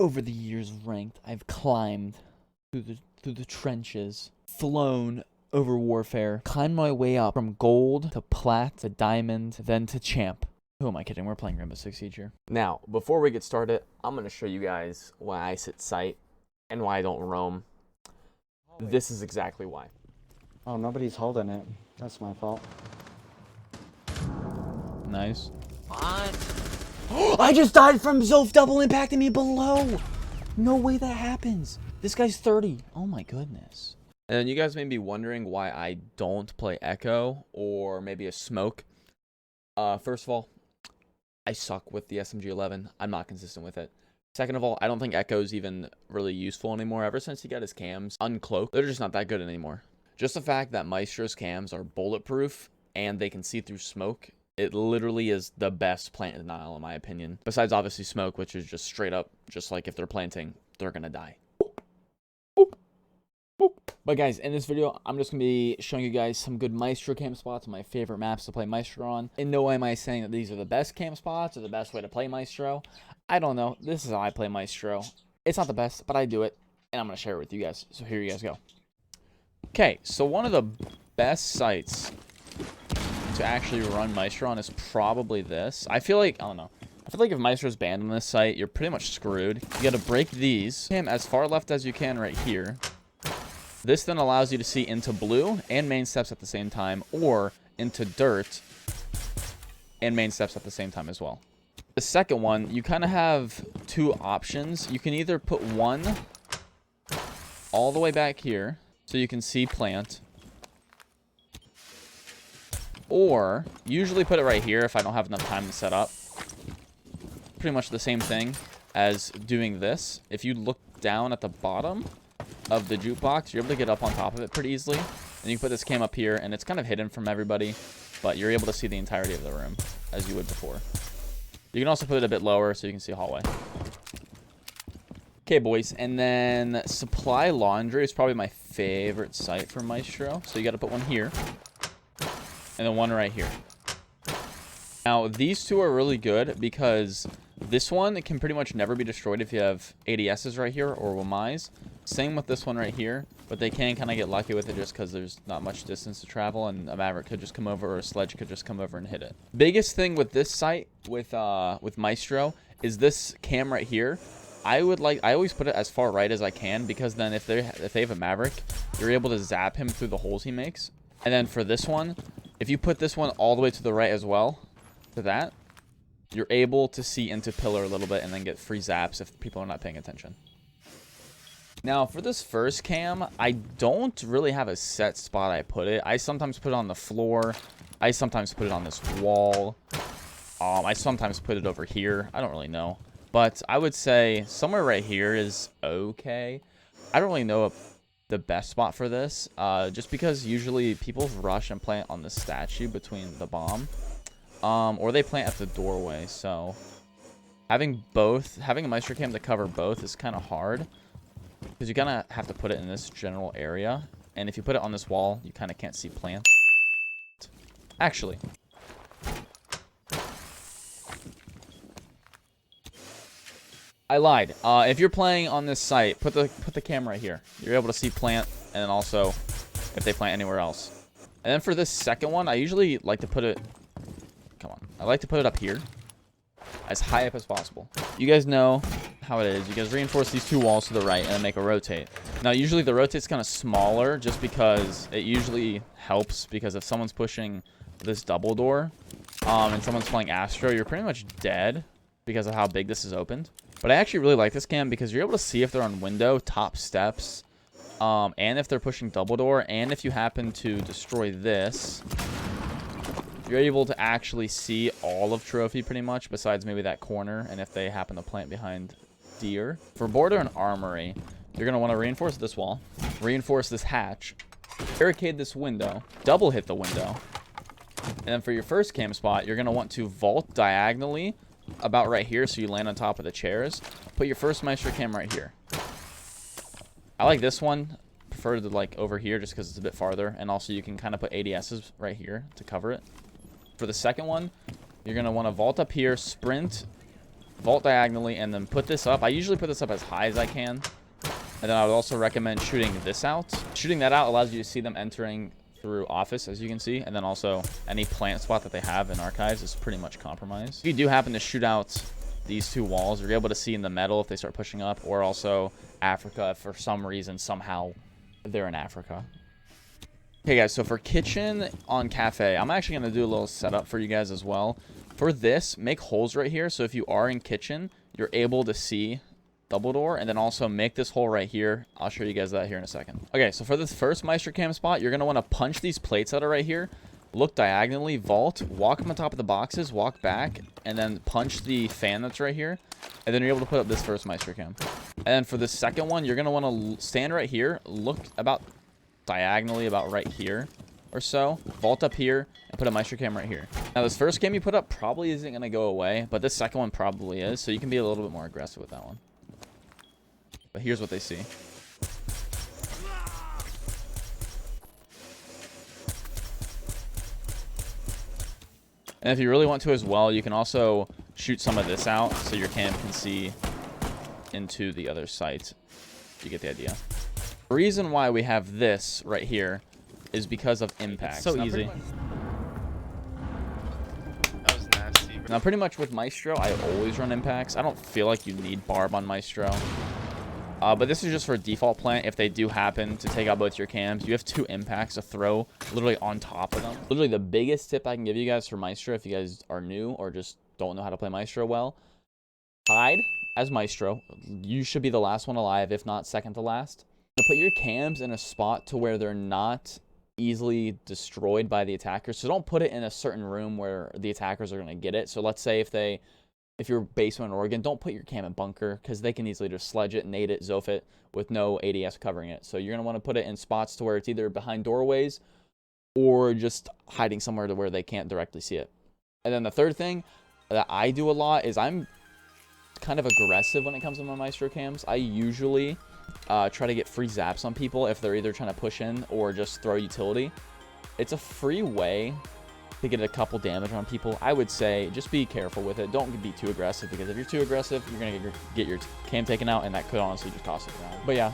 Over the years of ranked, I've climbed through the trenches, flown over warfare, climbed my way up from gold to plat to diamond, then to champ. Who am I kidding? We're playing Rainbow Six Siege here. Now, before we get started, I'm going to show you guys why I sit sight and why I don't roam. This is exactly why. Oh, nobody's holding it. That's my fault. Nice. What? I just died from Zoph double impacting me below. No way that happens. This guy's 30. Oh my goodness. And you guys may be wondering why I don't play Echo or maybe a Smoke. First of all, I suck with the SMG-11. I'm not consistent with it. Second of all, I don't think Echo's even really useful anymore. Ever since he got his cams uncloaked, they're just not that good anymore. Just the fact that Maestro's cams are bulletproof and they can see through smoke, it literally is the best plant denial in my opinion. Besides obviously smoke, which is just straight up, just like if they're planting, they're gonna die. But guys, in this video, I'm just going to be showing you guys some good Maestro camp spots, my favorite maps to play Maestro on. In no way am I saying that these are the best camp spots or the best way to play Maestro. I don't know. This is how I play Maestro. It's not the best, but I do it, and I'm going to share it with you guys. So here you guys go. Okay, so one of the best sites to actually run Maestro on is probably this. I feel like, I don't know. I feel like if Maestro's banned on this site, you're pretty much screwed. You got to break these. Cam as far left as you can right here. This then allows you to see into blue and main steps at the same time, or into dirt and main steps at the same time as well. The second one, you kind of have two options. You can either put one all the way back here, so you can see plant, or usually put it right here if I don't have enough time to set up. Pretty much the same thing as doing this. If you look down at the bottom of the jukebox, you're able to get up on top of it pretty easily. And you can put this cam up here, and it's kind of hidden from everybody, but you're able to see the entirety of the room as you would before. You can also put it a bit lower so you can see hallway. Okay, boys, and then supply laundry is probably my favorite site for Maestro. So you got to put one here, and then one right here. Now, these two are really good because this one can pretty much never be destroyed if you have ADSs right here or Wamais. Same with this one right here, but they can kind of get lucky with it just because there's not much distance to travel, and a Maverick could just come over or a Sledge could just come over and hit it. Biggest thing with this site with Maestro is this cam right here. I always put it as far right as I can, because then if they have a Maverick, you're able to zap him through the holes he makes. And then for this one, if you put this one all the way to the right as well, to that, you're able to see into pillar a little bit and then get free zaps if people are not paying attention. Now, for this first cam, I don't really have a set spot I put it. I sometimes put it on the floor. I sometimes put it on this wall. I sometimes put it over here. I don't really know. But I would say somewhere right here is okay. I don't really know the best spot for this, just because usually people rush and plant on the statue between the bomb. Or they plant at the doorway. So having a Maestro cam to cover both is kind of hard, because you kind of have to put it in this general area. And if you put it on this wall, you kind of can't see plant. Actually, I lied. If you're playing on this site, put the camera right here. You're able to see plant, and then also if they plant anywhere else. And then for this second one, I usually like to put it... Come on. I like to put it up here, as high up as possible. You guys know how it is. You guys reinforce these two walls to the right and then make a rotate. Now, usually the rotate's kind of smaller just because it usually helps, because if someone's pushing this double door and someone's playing Astro, you're pretty much dead because of how big this is opened. But I actually really like this cam because you're able to see if they're on window, top steps, and if they're pushing double door, and if you happen to destroy this, you're able to actually see all of trophy pretty much, besides maybe that corner, and if they happen to plant behind deer. For border and armory, you're going to want to reinforce this wall, reinforce this hatch, barricade this window, double hit the window. And then for your first cam spot, you're going to want to vault diagonally about right here so you land on top of the chairs. Put your first Maestro cam right here. I like this one. Prefer to like over here just because it's a bit farther, and also you can kind of put ADSs right here to cover it. For the second one, you're going to want to vault up here, sprint vault diagonally, and then put this up. I usually put this up as high as I can. And then I would also recommend shooting this out. Shooting that out allows you to see them entering through office, as you can see. And then also any plant spot that they have in archives is pretty much compromised. If you do happen to shoot out these two walls, you're able to see in the metal if they start pushing up, or also Africa if for some reason, somehow they're in Africa. Okay, guys, so for kitchen on cafe, I'm actually going to do a little setup for you guys as well. For this, make holes right here. So if you are in kitchen, you're able to see double door, and then also make this hole right here. I'll show you guys that here in a second. Okay, so for this first Maestro cam spot, you're going to want to punch these plates that are right here, look diagonally, vault, walk on top of the boxes, walk back, and then punch the fan that's right here, and then you're able to put up this first Maestro cam. And then for the second one, you're going to want to stand right here, look about diagonally about right here or so, vault up here, and put a Maestro cam right here. Now this first cam you put up probably isn't going to go away, but this second one probably is, so you can be a little bit more aggressive with that one. But here's what they see. And if you really want to as well, you can also shoot some of this out so your cam can see into the other site. You get the idea. The reason why we have this right here is because of impacts. It's so easy. That was nasty, bro. Now, pretty much with Maestro, I always run impacts. I don't feel like you need barb on Maestro. But this is just for default plant. If they do happen to take out both your cams, you have 2 impacts to throw literally on top of them. Literally the biggest tip I can give you guys for Maestro, if you guys are new or just don't know how to play Maestro well, hide as Maestro. You should be the last one alive, if not second to last. To put your cams in a spot to where they're not easily destroyed by the attackers. So don't put it in a certain room where the attackers are going to get it. So let's say if you're basement in Oregon, don't put your cam in bunker because they can easily just sledge it, nade it, zof it with no ADS covering it. So you're going to want to put it in spots to where it's either behind doorways or just hiding somewhere to where they can't directly see it. And then the third thing that I do a lot is I'm kind of aggressive when it comes to my Maestro cams. I usually try to get free zaps on people if they're either trying to push in or just throw utility. It's a free way to get a couple damage on people. I would say just be careful with it. Don't be too aggressive, because if you're too aggressive, you're gonna get your cam taken out, and that could honestly just cost it around. But yeah,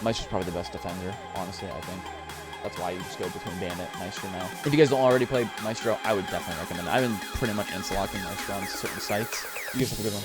Maestro's probably the best defender, honestly. I think that's why you just go between Bandit and Maestro now. If you guys don't already play Maestro, I would definitely recommend it. I've been pretty much insta-locking Maestro on certain sites. You guys have a good one.